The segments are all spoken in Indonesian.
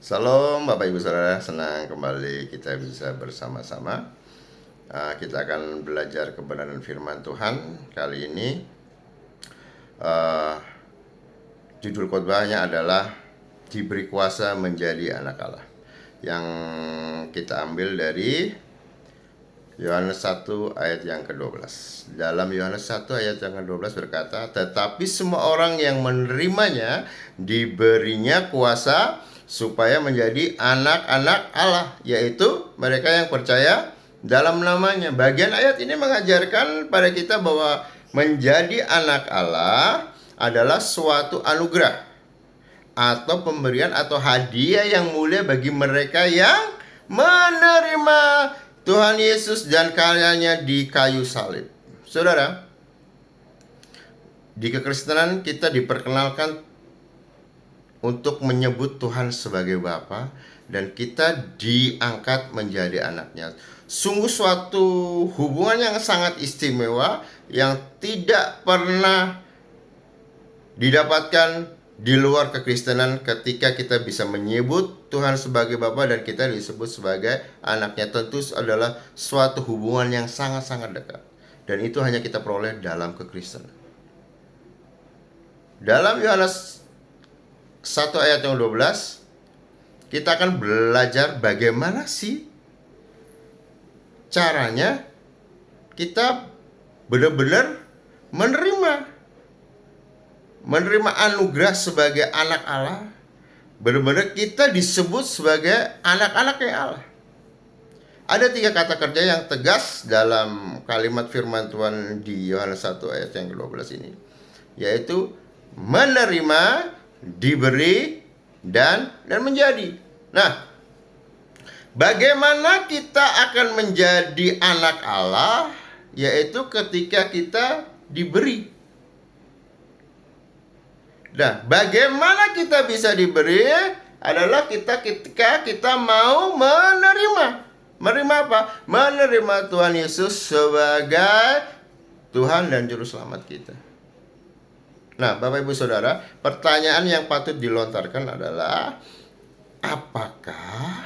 Salam Bapak Ibu Saudara, senang kembali kita bisa bersama-sama. Kita akan belajar kebenaran firman Tuhan. Kali ini judul khotbahnya adalah diberi kuasa menjadi anak Allah, yang kita ambil dari Yohanes 1 ayat yang ke-12. Dalam Yohanes 1 ayat yang ke-12 berkata, "Tetapi semua orang yang menerimanya diberinya kuasa supaya menjadi anak-anak Allah, yaitu mereka yang percaya dalam namanya." Bagian ayat ini mengajarkan pada kita bahwa menjadi anak Allah adalah suatu anugerah atau pemberian atau hadiah yang mulia bagi mereka yang menerima Tuhan Yesus dan karyanya di kayu salib. Saudara, di kekristenan kita diperkenalkan untuk menyebut Tuhan sebagai Bapa, dan kita diangkat menjadi anaknya. Sungguh suatu hubungan yang sangat istimewa yang tidak pernah didapatkan di luar kekristenan, ketika kita bisa menyebut Tuhan sebagai Bapa dan kita disebut sebagai anaknya. Tentu adalah suatu hubungan yang sangat-sangat dekat, dan itu hanya kita peroleh dalam kekristenan. Dalam Yohanes 1 ayat yang 12, kita akan belajar bagaimana sih caranya kita benar-benar menerima anugerah sebagai anak Allah. Benar-benar kita disebut sebagai anak-anaknya Allah. Ada 3 kata kerja yang tegas dalam kalimat firman Tuhan di Yohanes 1 ayat yang ke-12 ini, yaitu menerima, diberi, dan menjadi. Nah, bagaimana kita akan menjadi anak Allah? Yaitu ketika kita diberi. Nah, bagaimana kita bisa diberi adalah ketika kita mau menerima. Menerima apa? Menerima Tuhan Yesus sebagai Tuhan dan Juru Selamat kita. Nah, Bapak Ibu Saudara, pertanyaan yang patut dilontarkan adalah, apakah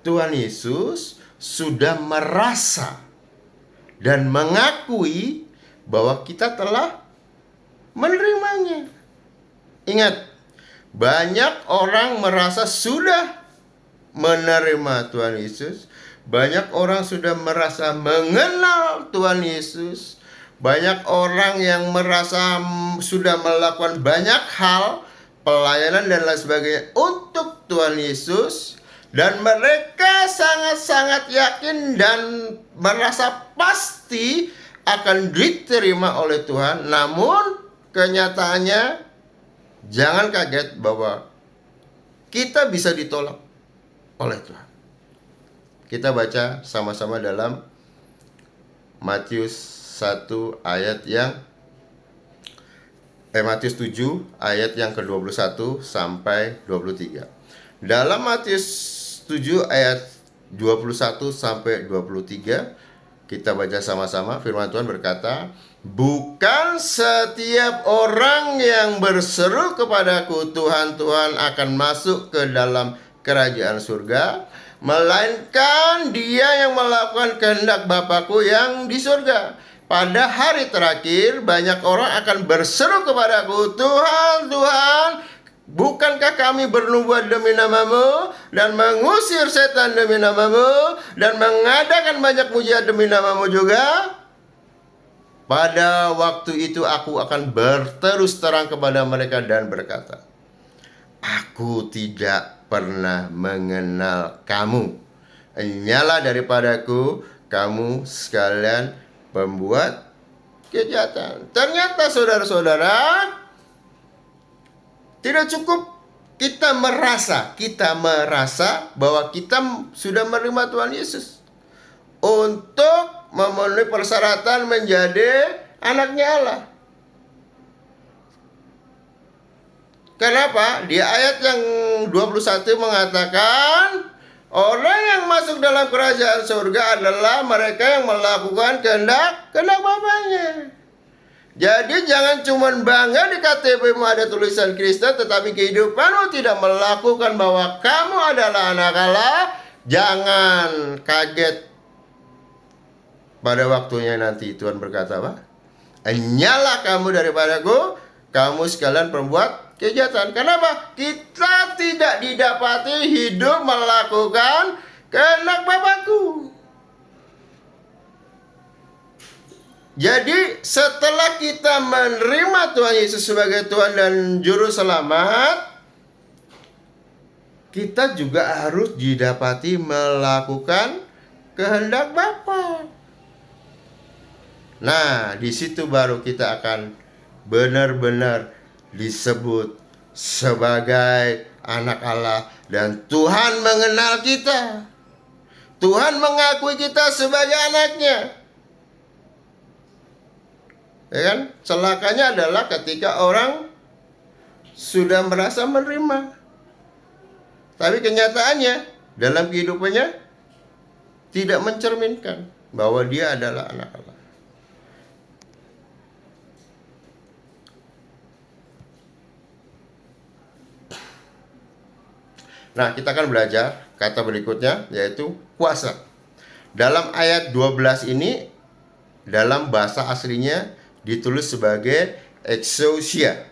Tuhan Yesus sudah merasa dan mengakui bahwa kita telah menerimanya? Ingat, banyak orang merasa sudah menerima Tuhan Yesus. Banyak orang sudah merasa mengenal Tuhan Yesus. Banyak orang yang merasa sudah melakukan banyak hal, pelayanan dan lain sebagainya untuk Tuhan Yesus. Dan mereka sangat-sangat yakin dan merasa pasti akan diterima oleh Tuhan. Namun kenyataannya, jangan kaget bahwa kita bisa ditolak oleh Tuhan. Kita baca sama-sama dalam Matius 1 ayat yang Matius 7 ayat yang ke-21 sampai 23. Dalam Matius 7 ayat 21 sampai 23, kita baca sama-sama. Firman Tuhan berkata, "Bukan setiap orang yang berseru kepadaku, Tuhan, Tuhan, akan masuk ke dalam kerajaan surga, melainkan dia yang melakukan kehendak Bapa-Ku yang di surga. Pada hari terakhir, banyak orang akan berseru kepadaku, Tuhan, Tuhan, bukankah kami bernubuat demi namamu dan mengusir setan demi namamu dan mengadakan banyak mujizat demi namamu juga? Pada waktu itu aku akan berterus terang kepada mereka dan berkata, aku tidak pernah mengenal kamu. Nyala daripadaku, kamu sekalian pembuat kejahatan." Ternyata saudara-saudara, tidak cukup kita merasa bahwa kita sudah menerima Tuhan Yesus untuk memenuhi persyaratan menjadi anaknya Allah. Kenapa? Di ayat yang 21 mengatakan, orang yang masuk dalam kerajaan surga adalah mereka yang melakukan kehendak Bapanya. Jadi jangan cuma bangga di KTP-mu ada tulisan Kristen, tetapi kehidupanmu tidak melakukan bahwa kamu adalah anak Allah. Jangan kaget pada waktunya nanti Tuhan berkata apa? Enyalah kamu daripadaku, kamu sekalian perbuat kejahatan. Kenapa? Kita tidak didapati hidup melakukan kehendak Bapakku. Jadi setelah kita menerima Tuhan Yesus sebagai Tuhan dan Juru Selamat, kita juga harus didapati melakukan kehendak Bapa. Nah, di situ baru kita akan benar-benar disebut sebagai anak Allah. Dan Tuhan mengenal kita. Tuhan mengakui kita sebagai anaknya. Ya kan? Celakanya adalah ketika orang sudah merasa menerima, tapi kenyataannya dalam kehidupannya tidak mencerminkan bahwa dia adalah anak Allah. Nah, kita akan belajar kata berikutnya, yaitu kuasa. Dalam ayat 12 ini, dalam bahasa aslinya ditulis sebagai exousia.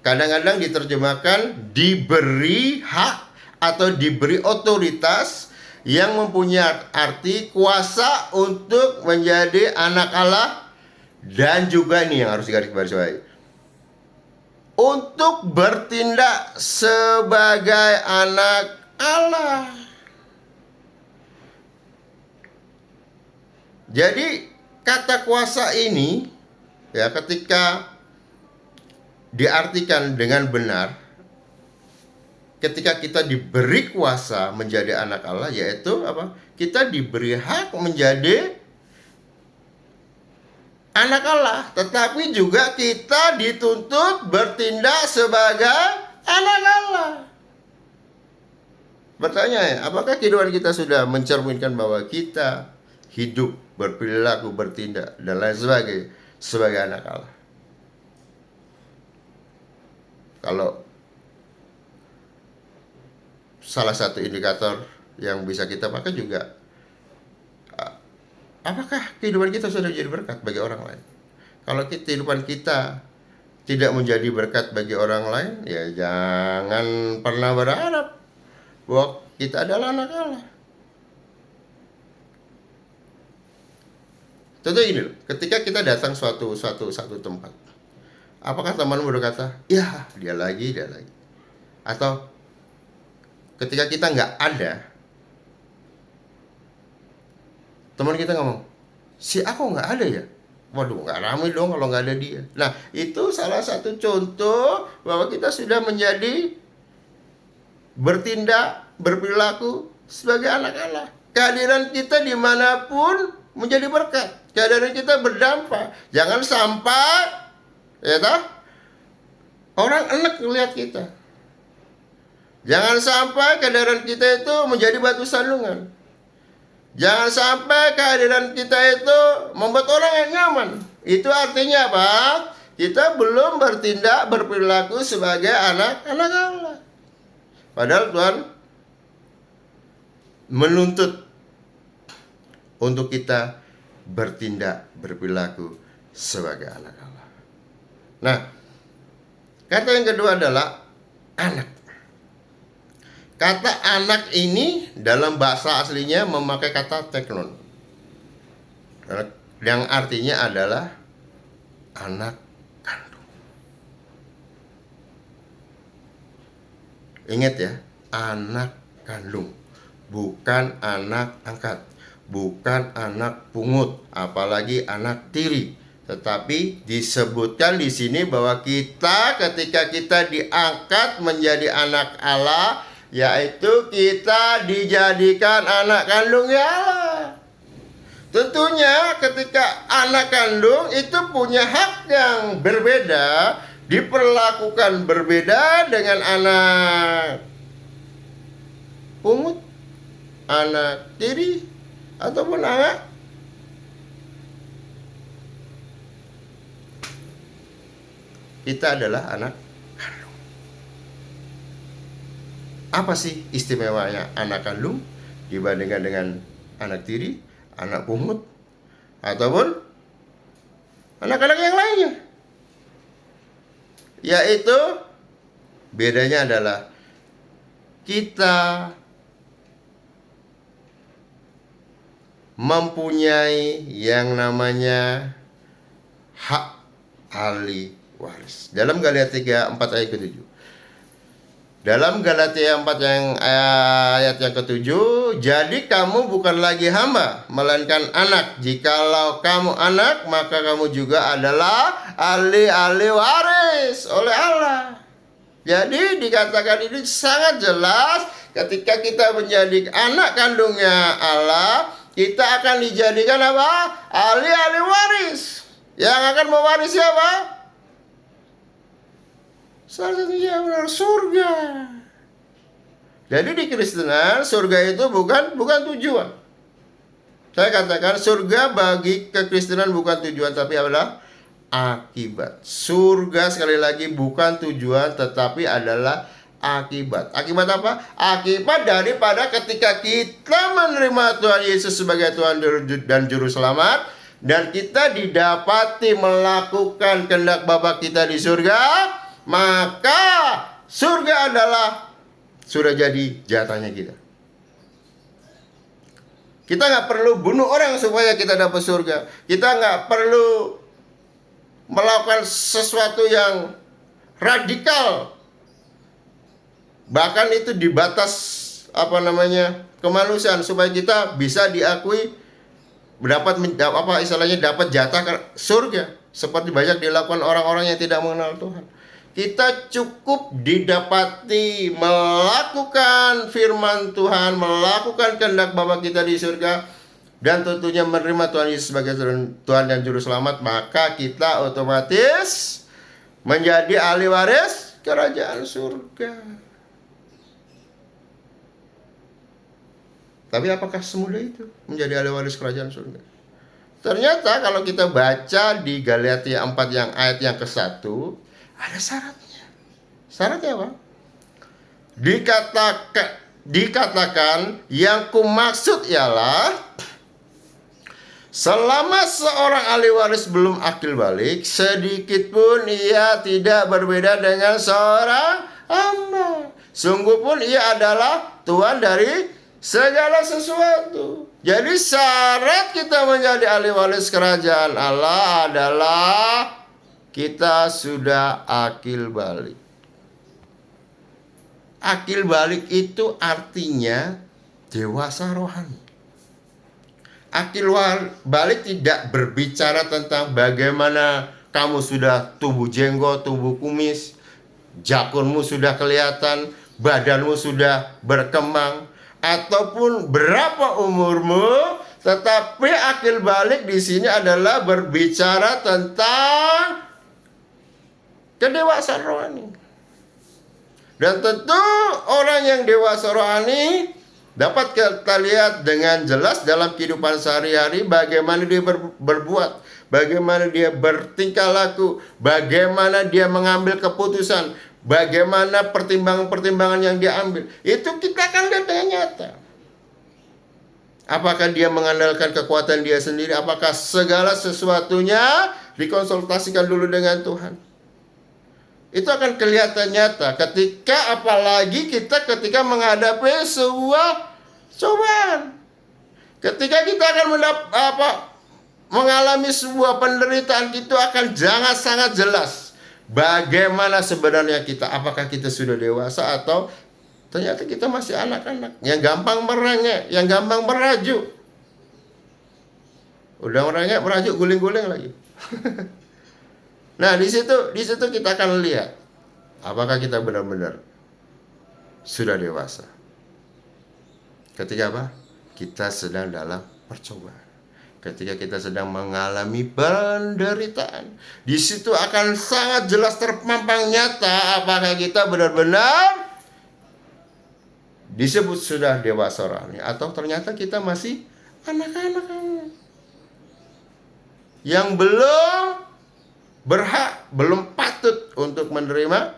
Kadang-kadang diterjemahkan diberi hak atau diberi otoritas, yang mempunyai arti kuasa untuk menjadi anak Allah. Dan juga ini yang harus digarisbawahi, untuk bertindak sebagai anak Allah. Jadi kata kuasa ini, ya, ketika diartikan dengan benar, ketika kita diberi kuasa menjadi anak Allah, yaitu apa? Kita diberi hak menjadi anak Allah, tetapi juga kita dituntut bertindak sebagai anak Allah. Pertanyaannya, apakah kehidupan kita sudah mencerminkan bahwa kita hidup, berperilaku, bertindak, dan lain sebagainya sebagai anak Allah? Kalau salah satu indikator yang bisa kita pakai juga, apakah kehidupan kita sudah jadi berkat bagi orang lain? Kalau kehidupan kita tidak menjadi berkat bagi orang lain, ya jangan pernah berharap bahwa kita adalah anak Allah. Contoh ini, ketika kita datang suatu tempat, apakah temanmu berkata, ya dia lagi. Atau ketika kita nggak ada, teman kita ngomong, si aku nggak ada ya? Waduh, nggak ramai dong kalau nggak ada dia. Nah, itu salah satu contoh bahwa kita sudah menjadi bertindak, berperilaku sebagai anak Allah. Kehadiran kita dimanapun menjadi berkat. Kehadiran kita berdampak. Jangan sampai, ya toh, orang enek melihat kita. Jangan sampai kehadiran kita itu menjadi batu sandungan. Jangan sampai kehadiran kita itu membuat orang yang nyaman. Itu artinya apa? Kita belum bertindak, berperilaku sebagai anak-anak Allah. Padahal Tuhan menuntut untuk kita bertindak, berperilaku sebagai anak Allah. Nah, kata yang kedua adalah anak. Kata anak ini dalam bahasa aslinya memakai kata teknon, yang artinya adalah anak kandung. Ingat ya, anak kandung, bukan anak angkat, bukan anak pungut, apalagi anak tiri. Tetapi disebutkan di sini bahwa kita ketika kita diangkat menjadi anak Allah, yaitu kita dijadikan anak kandungnya Allah. Tentunya ketika anak kandung itu punya hak yang berbeda, diperlakukan berbeda dengan anak pungut, anak tiri, ataupun anak kita adalah anak kandung. Apa sih istimewanya anak kandung dibandingkan dengan anak tiri, anak pungut, ataupun anak-anak yang lainnya? Yaitu bedanya adalah kita mempunyai yang namanya hak ahli waris. Dalam Galatia 4 ayat ke-7. Dalam Galatia 4 ayat yang ke-7, jadi kamu bukan lagi hamba, melainkan anak. Jikalau kamu anak, maka kamu juga adalah ahli waris oleh Allah. Jadi dikatakan ini sangat jelas, ketika kita menjadi anak kandungnya Allah, kita akan dijadikan apa? Ahli waris. Yang akan mewarisi apa? Salah satunya benar, surga. Jadi di Kristenan surga itu bukan tujuan. Saya katakan surga bagi kekristenan bukan tujuan, tapi adalah akibat. Surga sekali lagi bukan tujuan, tetapi adalah akibat. Akibat apa? Akibat daripada ketika kita menerima Tuhan Yesus sebagai Tuhan dan Juru Selamat, dan kita didapati melakukan kehendak Bapa kita di surga, maka surga adalah sudah jadi jatahnya kita. Kita nggak perlu bunuh orang supaya kita dapat surga. Kita nggak perlu melakukan sesuatu yang radikal. Bahkan itu di batas kemanusiaan, supaya kita bisa diakui dapat jatah surga, seperti banyak dilakukan orang-orang yang tidak mengenal Tuhan. Kita cukup didapati melakukan firman Tuhan, melakukan kehendak Bapa kita di surga, dan tentunya menerima Tuhan Yesus sebagai Tuhan dan Juru Selamat, maka kita otomatis menjadi ahli waris kerajaan surga. Tapi apakah semudah itu menjadi ahli waris kerajaan surga? Ternyata kalau kita baca di Galatia 4 yang ayat yang ke-1, ada syaratnya. Syaratnya apa? Dikatakan yang kumaksud ialah selama seorang ahli waris belum akil balik, sedikit pun ia tidak berbeda dengan seorang hamba. Sungguh pun ia adalah Tuhan dari segala sesuatu. Jadi syarat kita menjadi ahli waris kerajaan Allah adalah kita sudah akil balik. Akil balik itu artinya dewasa rohani. Akil balik tidak berbicara tentang bagaimana kamu sudah tumbuh jenggot, tumbuh kumis, jakunmu sudah kelihatan, badanmu sudah berkembang, ataupun berapa umurmu. Tetapi akil balik di sini adalah berbicara tentang kedewasaan rohani. Dan tentu orang yang dewasa rohani dapat kita lihat dengan jelas dalam kehidupan sehari-hari, bagaimana dia berbuat, bagaimana dia bertingkah laku, bagaimana dia mengambil keputusan, bagaimana pertimbangan-pertimbangan yang dia ambil. Itu kita akan lihat dengan nyata. Apakah dia mengandalkan kekuatan dia sendiri? Apakah segala sesuatunya dikonsultasikan dulu dengan Tuhan? Itu akan kelihatan nyata apalagi kita ketika menghadapi sebuah cobaan. Ketika kita akan mengalami sebuah penderitaan, itu akan sangat jelas bagaimana sebenarnya kita. Apakah kita sudah dewasa atau ternyata kita masih anak-anak yang gampang merengek, yang gampang merajuk. Udah merengek, merajuk, guling-guling lagi. Nah, di situ kita akan lihat apakah kita benar-benar sudah dewasa. Ketika apa? Kita sedang dalam percobaan. Ketika kita sedang mengalami penderitaan, di situ akan sangat jelas terpampang nyata apakah kita benar-benar disebut sudah dewasa rohani atau ternyata kita masih anak-anak yang belum berhak, belum patut untuk menerima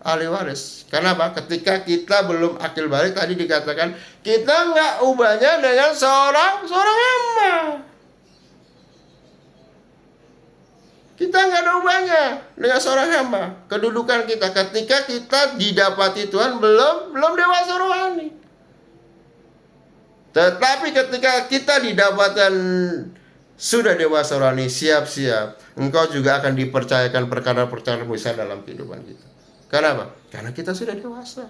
ahli waris. Karena apa? Ketika kita belum akil balik, tadi dikatakan kita nggak ubahnya dengan seorang hamba. Kita nggak ada ubahnya dengan seorang hamba. Kedudukan kita ketika kita didapati Tuhan belum dewasa rohani. Tetapi ketika kita didapatkan sudah dewasa rohani, siap-siap, engkau juga akan dipercayakan perkara-perkara besar dalam kehidupan kita. Kenapa? Karena kita sudah dewasa.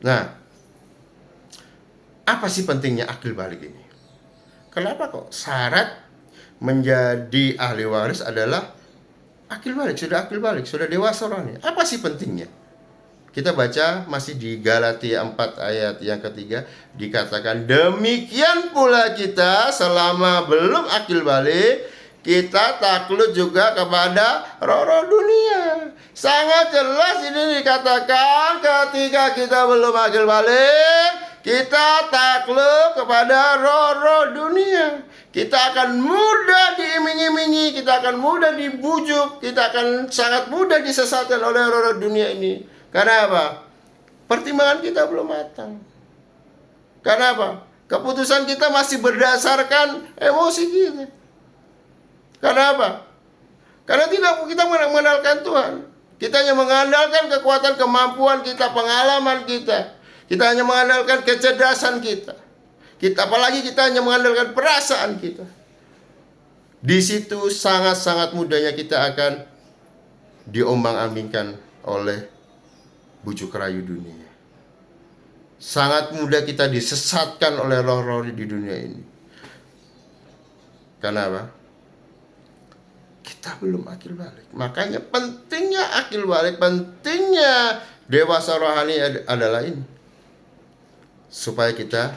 Nah, apa sih pentingnya akil balik ini? Kenapa kok syarat menjadi ahli waris adalah akil balik, sudah dewasa rohani? Apa sih pentingnya? Kita baca masih di Galatia 4 ayat yang ketiga, dikatakan demikian pula kita selama belum akil balik, kita takluk juga kepada roh-roh dunia. Sangat jelas ini dikatakan ketika kita belum akil balik, kita takluk kepada roh-roh dunia. Kita akan mudah diiming-imingi, kita akan mudah dibujuk, kita akan sangat mudah disesatkan oleh roh-roh dunia ini. Karena apa? Pertimbangan kita belum matang. Karena apa? Keputusan kita masih berdasarkan emosi kita. Karena apa? Karena tidak kita mengandalkan Tuhan. Kita hanya mengandalkan kekuatan kemampuan kita, pengalaman kita. Kita hanya mengandalkan kecerdasan kita. Apalagi kita hanya mengandalkan perasaan kita. Di situ sangat-sangat mudahnya kita akan diombang-ambingkan oleh bujuk rayu dunia. Sangat mudah kita disesatkan oleh roh-roh di dunia ini. Karena apa? Kita belum akil balik. Makanya pentingnya akil balik, pentingnya dewasa rohani adalah ini. Supaya kita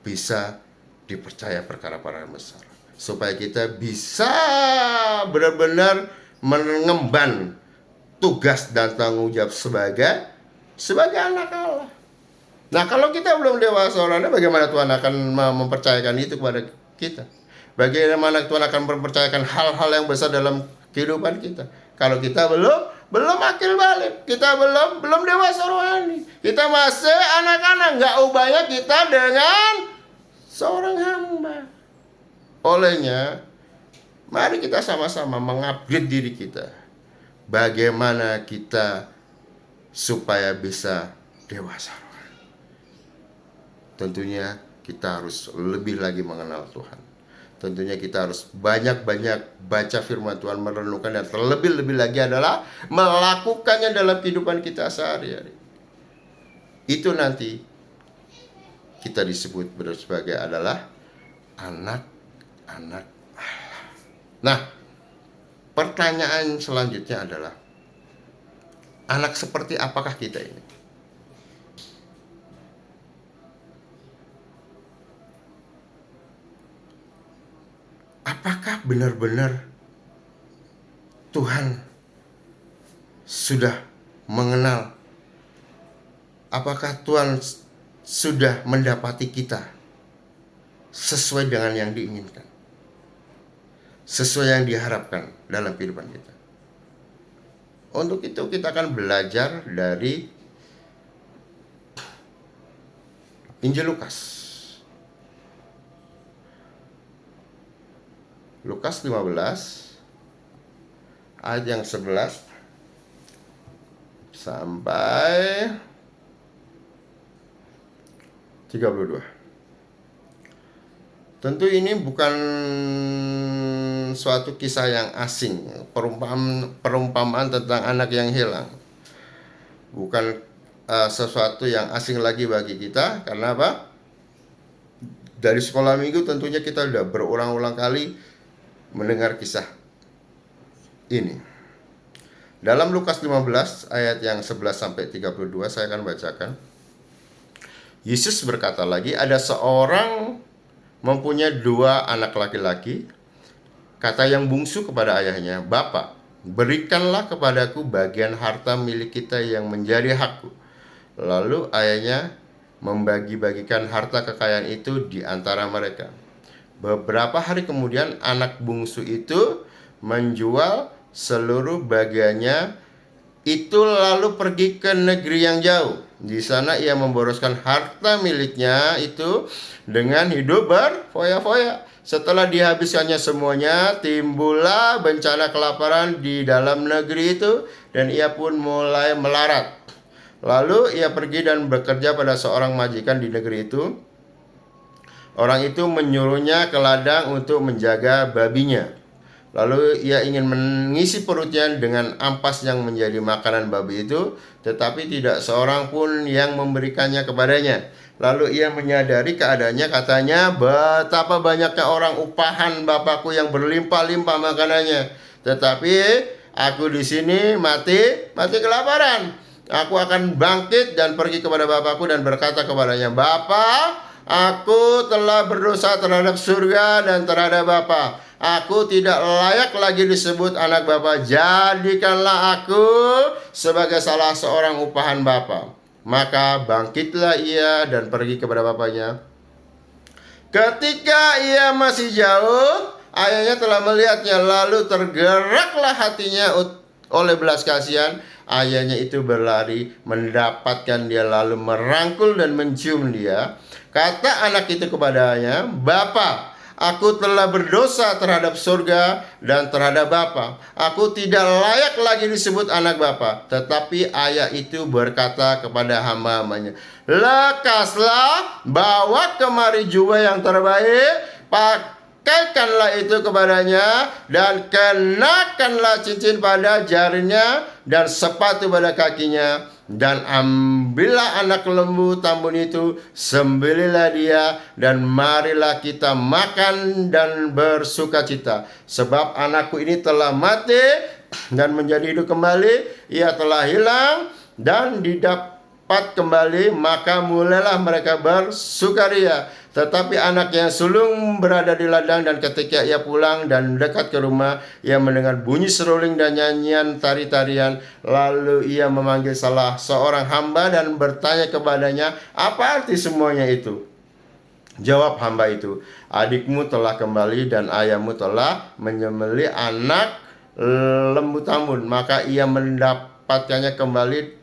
bisa dipercaya perkara-perkara besar. Supaya kita bisa benar-benar mengemban tugas dan tanggung jawab sebagai anak Allah. Nah, kalau kita belum dewasa rohani, bagaimana Tuhan akan mempercayakan itu kepada kita? Bagaimana Tuhan akan mempercayakan hal-hal yang besar dalam kehidupan kita? Kalau kita belum akil balik, kita belum dewasa rohani, kita masih anak-anak, nggak ubahnya kita dengan seorang hamba. Olehnya, mari kita sama-sama mengupgrade diri kita. Bagaimana kita supaya bisa dewasa rohani? Tentunya kita harus lebih lagi mengenal Tuhan. Tentunya kita harus banyak-banyak baca firman Tuhan, merenungkan, dan terlebih-lebih lagi adalah melakukannya dalam kehidupan kita sehari-hari. Itu nanti kita disebut sebagai adalah anak-anak Allah. Nah, pertanyaan selanjutnya adalah, anak seperti apakah kita ini? Apakah benar-benar Tuhan sudah mengenal? Apakah Tuhan sudah mendapati kita sesuai dengan yang diinginkan, sesuai yang diharapkan dalam kehidupan kita? Untuk itu kita akan belajar dari Injil Lukas. Lukas 15 ayat yang 11 sampai 32. Tentu ini bukan suatu kisah yang asing, perumpamaan tentang anak yang hilang. Bukan sesuatu yang asing lagi bagi kita. Karena apa? Dari sekolah minggu tentunya kita sudah berulang-ulang kali mendengar kisah ini. Dalam Lukas 15 ayat yang 11 sampai 32 saya akan bacakan. Yesus berkata lagi, ada seorang mempunyai 2 anak laki-laki. Kata yang bungsu kepada ayahnya, "Bapa, berikanlah kepadaku bagian harta milik kita yang menjadi hakku." Lalu ayahnya membagi-bagikan harta kekayaan itu di antara mereka. Beberapa hari kemudian anak bungsu itu menjual seluruh bagiannya itu lalu pergi ke negeri yang jauh. Di sana ia memboroskan harta miliknya itu dengan hidup berfoya-foya. Setelah dihabiskannya semuanya, timbullah bencana kelaparan di dalam negeri itu dan ia pun mulai melarat. Lalu ia pergi dan bekerja pada seorang majikan di negeri itu. Orang itu menyuruhnya ke ladang untuk menjaga babinya. Lalu ia ingin mengisi perutnya dengan ampas yang menjadi makanan babi itu, tetapi tidak seorang pun yang memberikannya kepadanya. Lalu ia menyadari keadaannya, katanya, betapa banyaknya orang upahan bapakku yang berlimpah-limpah makanannya, tetapi aku di sini mati kelaparan. Aku akan bangkit dan pergi kepada bapakku dan berkata kepadanya, Bapa, aku telah berdosa terhadap surga dan terhadap Bapa. Aku tidak layak lagi disebut anak Bapa. Jadikanlah aku sebagai salah seorang upahan Bapa. Maka bangkitlah ia dan pergi kepada bapaknya. Ketika ia masih jauh, ayahnya telah melihatnya, lalu tergeraklah hatinya oleh belas kasihan. Ayahnya itu berlari mendapatkan dia, lalu merangkul dan mencium dia. Kata anak itu kepadanya, Bapa, aku telah berdosa terhadap surga dan terhadap Bapa. Aku tidak layak lagi disebut anak Bapa. Tetapi ayah itu berkata kepada hamba-hambanya, lekaslah, bawa kemari jubah yang terbaik, pakaikanlah itu kepadanya, dan kenakanlah cincin pada jarinya dan sepatu pada kakinya. Dan ambillah anak lembu tambun itu, sembelihlah dia, dan marilah kita makan dan bersukacita. Sebab anakku ini telah mati dan menjadi hidup kembali, ia telah hilang dan didapat kembali, maka mulailah mereka bersukaria. Tetapi anak yang sulung berada di ladang, dan ketika ia pulang dan dekat ke rumah, ia mendengar bunyi seruling dan nyanyian tari-tarian. Lalu ia memanggil salah seorang hamba dan bertanya kepadanya, apa arti semuanya itu? Jawab hamba itu, adikmu telah kembali dan ayahmu telah menyembelih anak lembu tambun, maka ia mendapatkannya kembali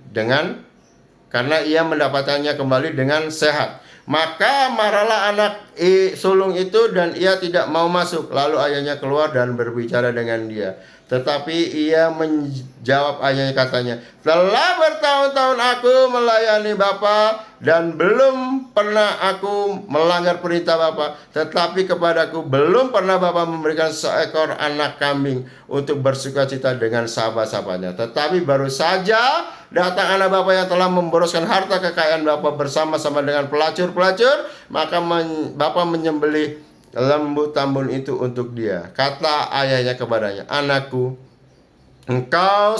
dengan sehat. Maka marahlah anak sulung itu dan ia tidak mau masuk. Lalu ayahnya keluar dan berbicara dengan dia. Tetapi ia menjawab ayahnya, katanya, telah bertahun-tahun aku melayani Bapa dan belum pernah aku melanggar perintah Bapa. Tetapi kepadaku belum pernah Bapa memberikan seekor anak kambing untuk bersukacita dengan sahabat-sahabatnya. Tetapi baru saja datang anak Bapa yang telah memboroskan harta kekayaan Bapa bersama-sama dengan pelacur-pelacur, maka Bapa menyembelih lembu tambun itu untuk dia. Kata ayahnya kepadanya, anakku, engkau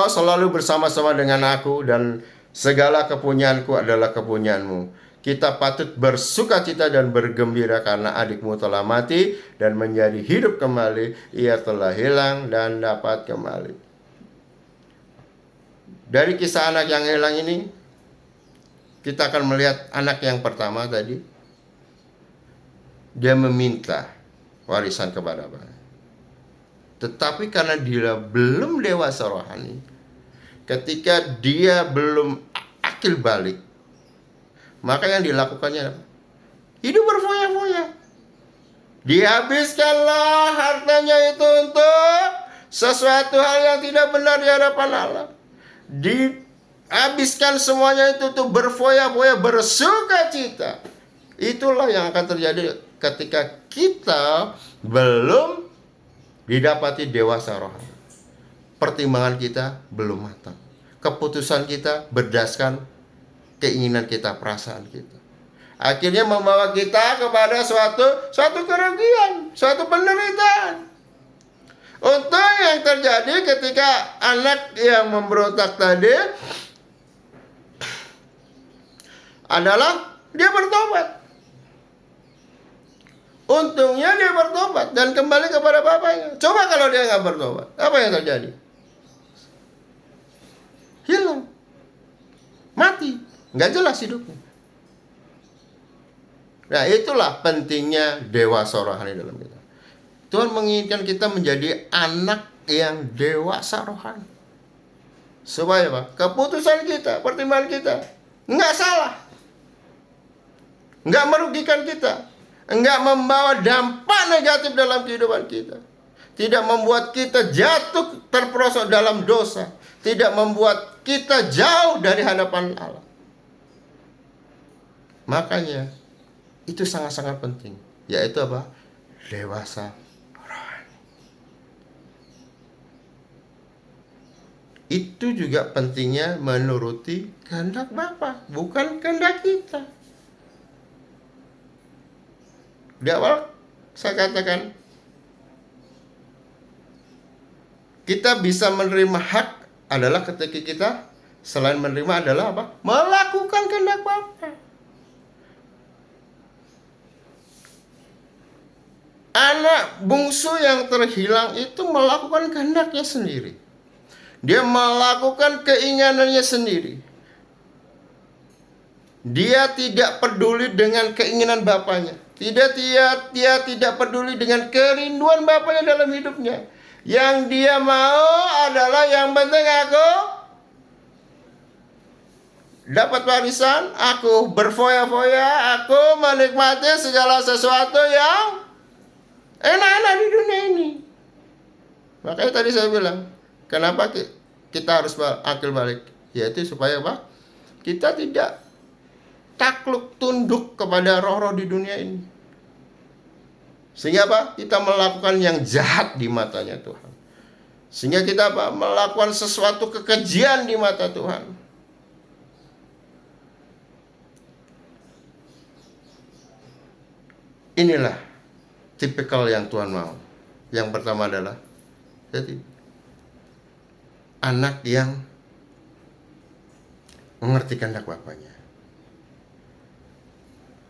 selalu bersama-sama dengan aku, dan segala kepunyaanku adalah kepunyaanmu. Kita patut bersukacita dan bergembira karena adikmu telah mati dan menjadi hidup kembali. Ia telah hilang dan dapat kembali. Dari kisah anak yang hilang ini, kita akan melihat anak yang pertama tadi. Dia meminta warisan kepada bapaknya. Tetapi karena dia belum dewasa rohani, ketika dia belum akil balik, maka yang dilakukannya hidup berfoya-foya. Dihabiskanlah hartanya itu untuk sesuatu hal yang tidak benar di hadapan Allah. Dihabiskan semuanya itu untuk berfoya-foya, bersukacita. Itulah yang akan terjadi ketika kita belum didapati dewasa rohani. Pertimbangan kita belum matang. Keputusan kita berdasarkan keinginan kita, perasaan kita. Akhirnya membawa kita kepada suatu kerugian, suatu penderitaan. Untuk yang terjadi ketika anak yang memberontak tadi adalah dia bertobat. Untungnya dia bertobat dan kembali kepada bapaknya. Coba kalau dia nggak bertobat, apa yang terjadi? Hilang, mati, nggak jelas hidupnya. Nah, itulah pentingnya dewasa rohani dalam kita. Tuhan menginginkan kita menjadi anak yang dewasa rohani. Supaya apa? Keputusan kita, pertimbangan kita nggak salah, nggak merugikan kita, nggak membawa dampak negatif dalam kehidupan kita, tidak membuat kita jatuh terperosok dalam dosa, tidak membuat kita jauh dari hadapan Allah. Makanya itu sangat-sangat penting, yaitu apa? Dewasa rohani. Itu juga pentingnya menuruti kehendak Bapa, bukan kehendak kita. Di awal saya katakan, kita bisa menerima hak adalah ketika kita selain menerima adalah apa? Melakukan kehendak Bapa. Anak bungsu yang terhilang itu melakukan kehendaknya sendiri. Dia melakukan keinginannya sendiri. Dia tidak peduli dengan keinginan bapaknya. Dia tidak peduli dengan kerinduan bapaknya dalam hidupnya. Yang dia mau adalah yang penting aku dapat warisan, aku berfoya-foya, aku menikmati segala sesuatu yang enak-enak di dunia ini. Makanya tadi saya bilang, kenapa kita harus akil balik? Yaitu supaya apa? Kita tidak takluk tunduk kepada roh-roh di dunia ini. Sehingga apa? Kita melakukan yang jahat di matanya Tuhan. Sehingga kita apa? Melakukan sesuatu kekejian di mata Tuhan. Inilah tipikal yang Tuhan mau. Yang pertama adalah jadi anak yang mengerti kehendak bapaknya.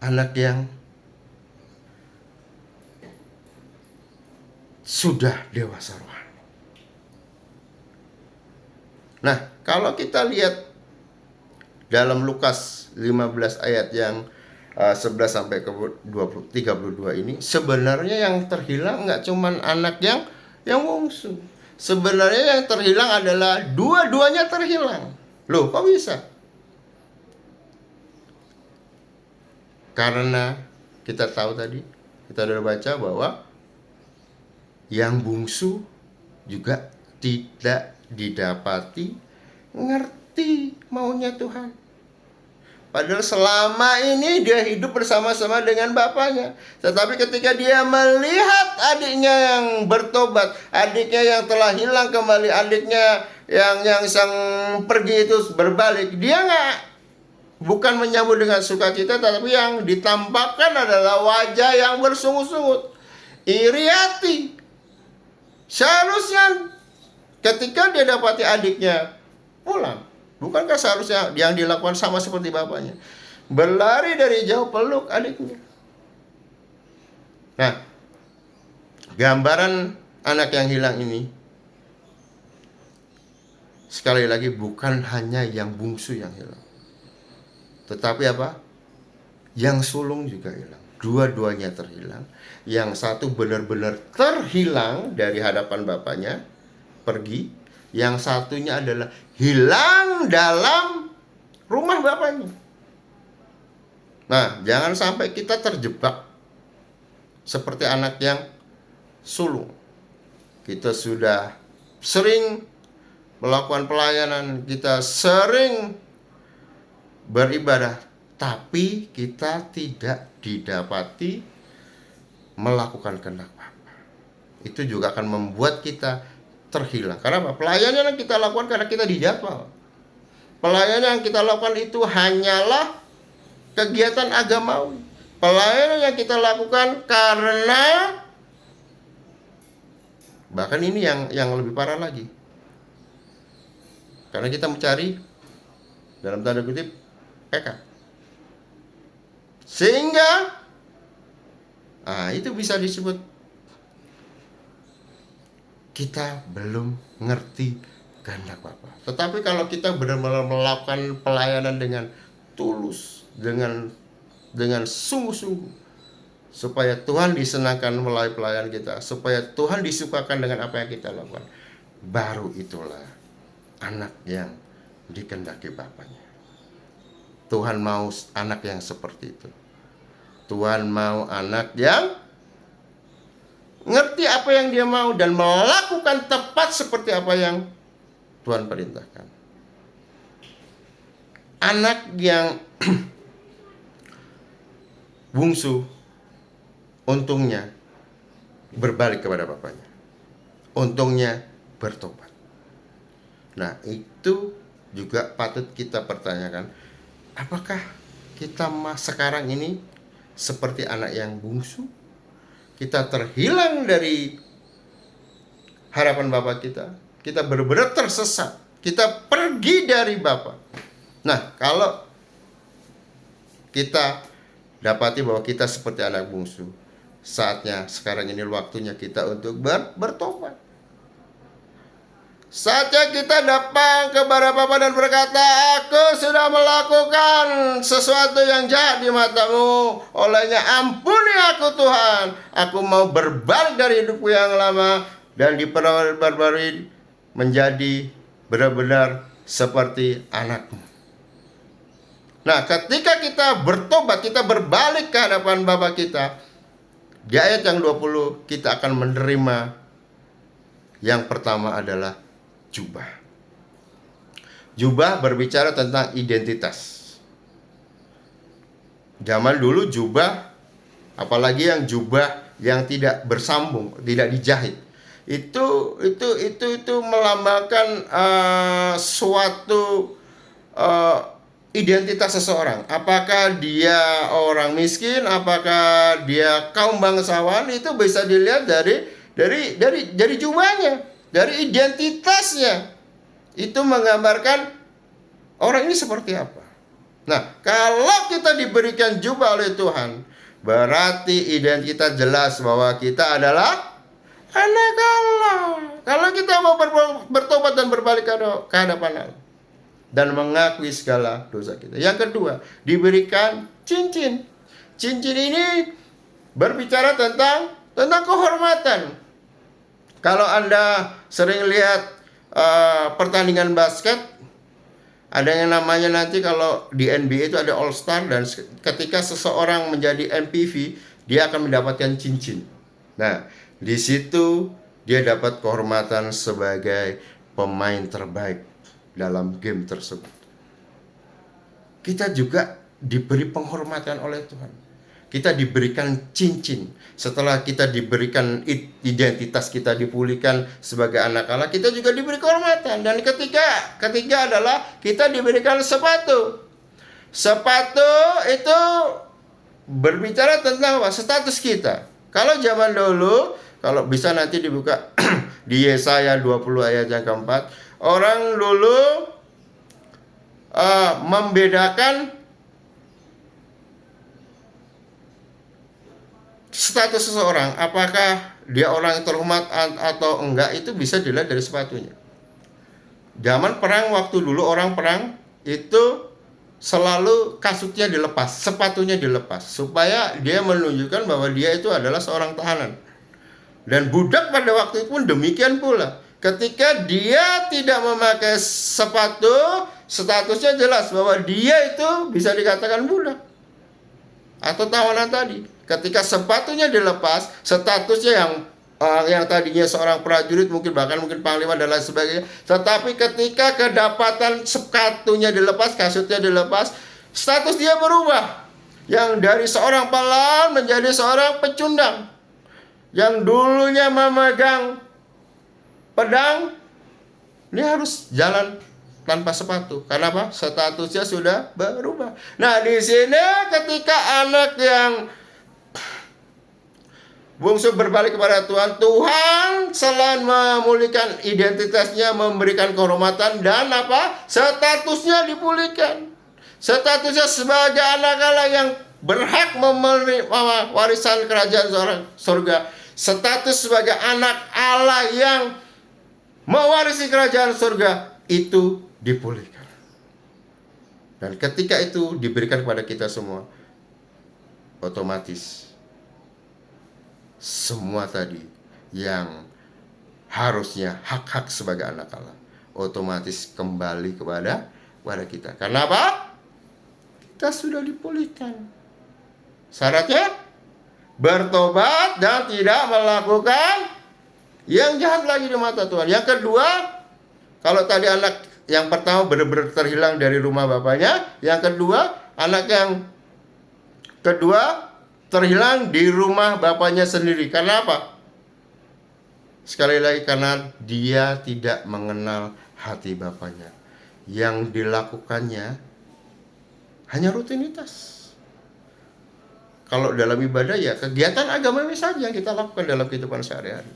Anak yang sudah dewasa rohani. Nah, kalau kita lihat dalam Lukas 15 ayat yang 11 sampai ke 32 ini, sebenarnya yang terhilang nggak cuman anak yang bungsu. Sebenarnya yang terhilang adalah dua-duanya terhilang. Loh, kok bisa? Karena kita tahu tadi, kita sudah baca bahwa yang bungsu juga tidak didapati ngerti maunya Tuhan. Padahal selama ini dia hidup bersama-sama dengan bapaknya. Tetapi ketika dia melihat adiknya yang bertobat, adiknya yang telah hilang kembali, adiknya yang sang pergi itu berbalik, dia bukan menyambut dengan sukacita, tetapi yang ditampakkan adalah wajah yang bersungut-sungut, iri hati. Seharusnya ketika dia dapati adiknya pulang, bukankah seharusnya yang dilakukan sama seperti bapaknya? Berlari dari jauh peluk adiknya. Nah, gambaran anak yang hilang ini sekali lagi bukan hanya yang bungsu yang hilang, tetapi apa? Yang sulung juga hilang. Dua-duanya terhilang. Yang satu benar-benar terhilang dari hadapan bapaknya, pergi. Yang satunya adalah hilang dalam rumah bapaknya. Nah, jangan sampai kita terjebak seperti anak yang sulung. Kita sudah sering melakukan pelayanan, kita sering beribadah, tapi kita tidak didapati melakukan kehendak Bapa. Itu juga akan membuat kita terhilang. Karena apa? Pelayanan yang kita lakukan karena kita dijadwal. Pelayanan yang kita lakukan itu hanyalah kegiatan agamawi. Pelayanan yang kita lakukan karena, bahkan ini yang lebih parah lagi, karena kita mencari dalam tanda kutip PK. Sehingga itu bisa disebut kita belum ngerti kehendak Bapa. Tetapi kalau kita benar-benar melakukan pelayanan dengan tulus, dengan dengan sungguh-sungguh, supaya Tuhan disenangkan melalui pelayan kita, supaya Tuhan disukakan dengan apa yang kita lakukan. Baru itulah anak yang dikehendaki Bapaknya. Tuhan mau anak yang seperti itu. Tuhan mau anak yang ngerti apa yang dia mau dan melakukan tepat seperti apa yang Tuhan perintahkan. Anak yang bungsu, untungnya berbalik kepada bapaknya. Untungnya bertobat. Nah, itu juga patut kita pertanyakan. Apakah kita sekarang ini seperti anak yang bungsu? Kita terhilang dari harapan Bapa kita. Kita benar-benar tersesat. Kita pergi dari Bapa. Nah, kalau kita dapati bahwa kita seperti anak bungsu, saatnya sekarang ini waktunya kita untuk bertobat. Saatnya kita datang kepada Bapa dan berkata, aku sudah melakukan sesuatu yang jahat di matamu, olehnya ampuni aku Tuhan. Aku mau berbalik dari hidupku yang lama dan diperbarui menjadi benar-benar seperti anakmu. Nah, ketika kita bertobat, kita berbalik ke hadapan Bapa kita, di ayat yang 20 kita akan menerima yang pertama adalah jubah. Jubah berbicara tentang identitas. Zaman dulu jubah, apalagi yang jubah yang tidak bersambung, tidak dijahit, itu melambangkan suatu identitas seseorang. Apakah dia orang miskin, apakah dia kaum bangsawan, itu bisa dilihat dari jubahnya. Dari identitasnya. Itu menggambarkan orang ini seperti apa. Nah, kalau kita diberikan jubah oleh Tuhan, berarti identitas jelas bahwa kita adalah anak Allah. Kalau kita mau bertobat dan berbalik ke hadapan Allah dan mengakui segala dosa kita. Yang kedua, diberikan cincin. Cincin ini berbicara tentang kehormatan. Kalau Anda sering lihat pertandingan basket, ada yang namanya nanti kalau di NBA itu ada All Star, dan ketika seseorang menjadi MVP, dia akan mendapatkan cincin. Nah, di situ dia dapat kehormatan sebagai pemain terbaik dalam game tersebut. Kita juga diberi penghormatan oleh Tuhan. Kita diberikan cincin. Setelah kita diberikan identitas kita dipulihkan sebagai anak Allah, kita juga diberi kehormatan. Dan ketiga adalah kita diberikan sepatu. Sepatu itu berbicara tentang apa? Status kita. Kalau zaman dulu, kalau bisa nanti dibuka di Yesaya 20 ayat yang keempat, orang dulu membedakan status seseorang, apakah dia orang yang terhormat atau enggak, itu bisa dilihat dari sepatunya. Zaman perang, waktu dulu orang perang itu selalu kasutnya dilepas, sepatunya dilepas, supaya dia menunjukkan bahwa dia itu adalah seorang tahanan. Dan budak pada waktu itu pun demikian pula. Ketika dia tidak memakai sepatu, statusnya jelas bahwa dia itu bisa dikatakan budak atau tahanan tadi. Ketika sepatunya dilepas, statusnya yang tadinya seorang prajurit, mungkin panglima dan lain sebagainya. Tetapi ketika kedapatan sepatunya dilepas, kasutnya dilepas, status dia berubah. Yang dari seorang pahlawan menjadi seorang pecundang. Yang dulunya memegang pedang, dia harus jalan tanpa sepatu. Karena apa? Statusnya sudah berubah. Nah, di sini ketika anak yang bungsu berbalik kepada Tuhan, Tuhan selain memulihkan identitasnya, memberikan kehormatan, dan apa? Statusnya dipulihkan. Statusnya sebagai anak Allah yang berhak menerima warisan kerajaan surga. Status sebagai anak Allah yang mewarisi kerajaan surga itu dipulihkan. Dan ketika itu diberikan kepada kita semua, otomatis semua tadi yang harusnya hak-hak sebagai anak Allah otomatis kembali kepada kita. Karena apa? Kita sudah dipulihkan. Syaratnya bertobat dan tidak melakukan yang jahat lagi di mata Tuhan. Yang kedua, kalau tadi anak yang pertama benar-benar terhilang dari rumah bapaknya, yang kedua, anak yang kedua terhilang di rumah bapaknya sendiri. Karena apa? Sekali lagi, karena dia tidak mengenal hati bapaknya. Yang dilakukannya hanya rutinitas. Kalau dalam ibadah ya kegiatan agama saja yang kita lakukan dalam kehidupan sehari-hari.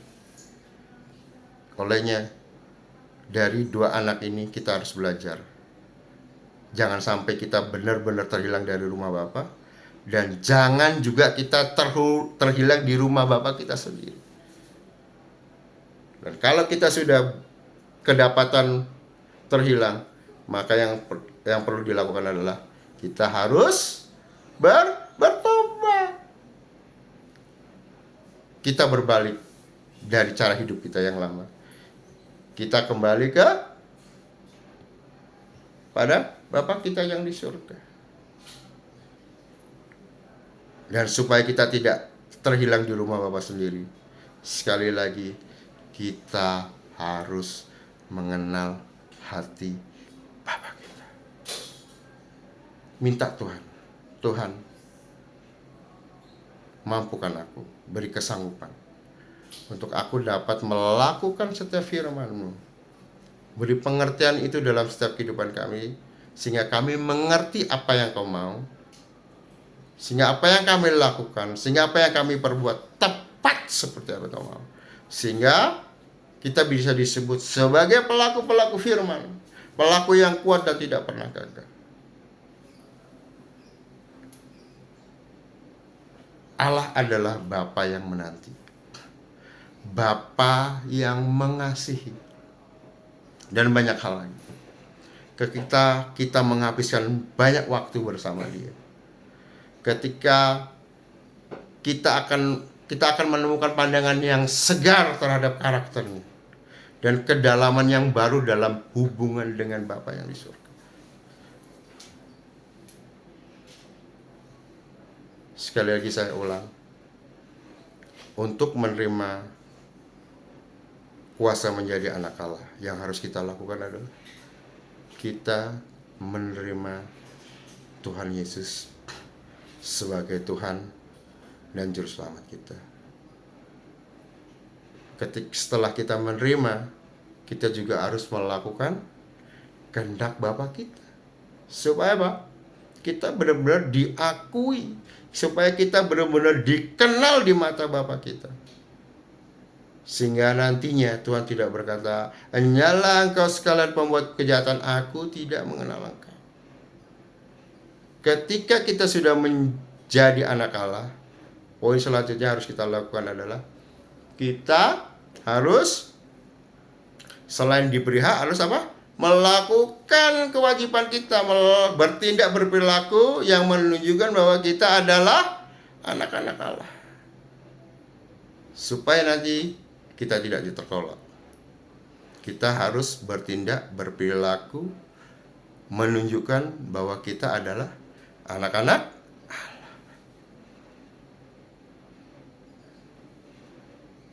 Olehnya, dari dua anak ini kita harus belajar. Jangan sampai kita benar-benar terhilang dari rumah Bapa, dan jangan juga kita terhilang di rumah Bapa kita sendiri. Dan kalau kita sudah kedapatan terhilang, maka yang perlu dilakukan adalah kita harus bertobat. Kita berbalik dari cara hidup kita yang lama. Kita kembali pada Bapa kita yang di surga. Dan supaya kita tidak terhilang di rumah Bapa sendiri, sekali lagi kita harus mengenal hati Bapa kita. Minta Tuhan, mampukan aku, beri kesanggupan untuk aku dapat melakukan setiap firman-Mu. Beri pengertian itu dalam setiap kehidupan kami, sehingga kami mengerti apa yang Kau mau, sehingga apa yang kami lakukan, sehingga apa yang kami perbuat tepat seperti apa Kau mau, sehingga kita bisa disebut sebagai pelaku-pelaku firman, pelaku yang kuat dan tidak pernah gagal. Allah adalah Bapa yang menanti, Bapa yang mengasihi, dan banyak hal lagi. Ketika kita menghabiskan banyak waktu bersama Dia, ketika kita akan menemukan pandangan yang segar terhadap karakternya, dan kedalaman yang baru dalam hubungan dengan Bapa yang di surga. Sekali lagi saya ulang, untuk menerima kuasa menjadi anak Allah, yang harus kita lakukan adalah kita menerima Tuhan Yesus sebagai Tuhan dan Juru Selamat kita. Setelah kita menerima, kita juga harus melakukan kehendak Bapa kita. Supaya apa? Kita benar-benar diakui, supaya kita benar-benar dikenal di mata Bapa kita. Sehingga nantinya Tuhan tidak berkata, "Hanyalah engkau sekalian pembuat kejahatan, aku tidak mengenal engkau." Ketika kita sudah menjadi anak Allah, poin selanjutnya harus kita lakukan adalah kita harus selain diberi hak, harus apa? Melakukan kewajiban kita, bertindak berperilaku yang menunjukkan bahwa kita adalah anak-anak Allah. Supaya nanti kita tidak ditertolak, kita harus bertindak berperilaku menunjukkan bahwa kita adalah anak-anak Allah.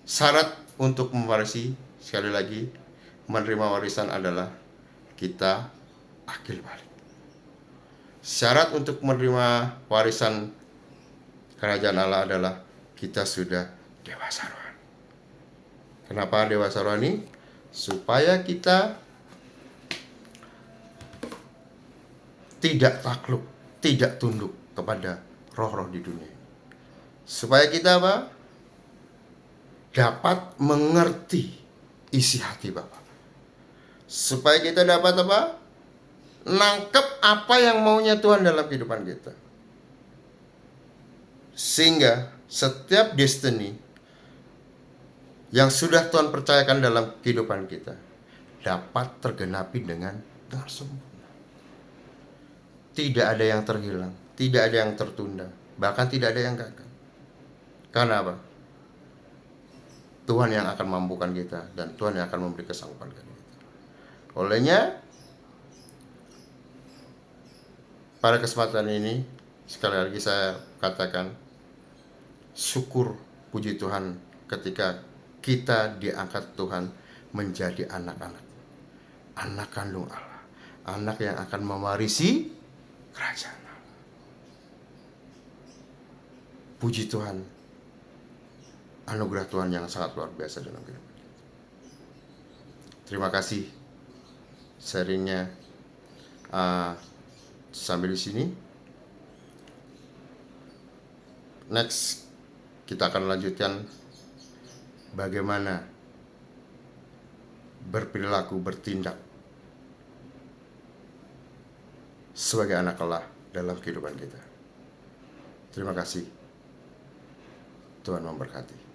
Syarat untuk mewarisi, sekali lagi, menerima warisan adalah kita akil balik. Syarat untuk menerima warisan kerajaan Allah adalah kita sudah dewasa rohani. Kenapa dewasa rohani? Supaya kita tidak takluk, tidak tunduk kepada roh-roh di dunia. Supaya kita apa? Dapat mengerti isi hati Bapa. Supaya kita dapat apa? Nangkep apa yang maunya Tuhan dalam kehidupan kita. Sehingga setiap destiny yang sudah Tuhan percayakan dalam kehidupan kita dapat tergenapi dengan sempurna. Tidak ada yang terhilang, tidak ada yang tertunda, Bahkan tidak ada yang gagal. Karena apa? Tuhan yang akan mampukan kita, dan Tuhan yang akan memberi kesanggupan kepada kita. Olehnya, pada kesempatan ini sekali lagi saya katakan syukur, puji Tuhan, ketika kita diangkat Tuhan menjadi anak-anak, anak kandung Allah, anak yang akan mewarisi kerajaan Allah. Puji Tuhan, anugerah Tuhan yang sangat luar biasa dalam kehidupan kita. Terima kasih sharingnya sampai di sini. Next, kita akan lanjutkan bagaimana berperilaku, bertindak sebagai anak Allah dalam kehidupan kita. Terima kasih. Tuhan memberkati.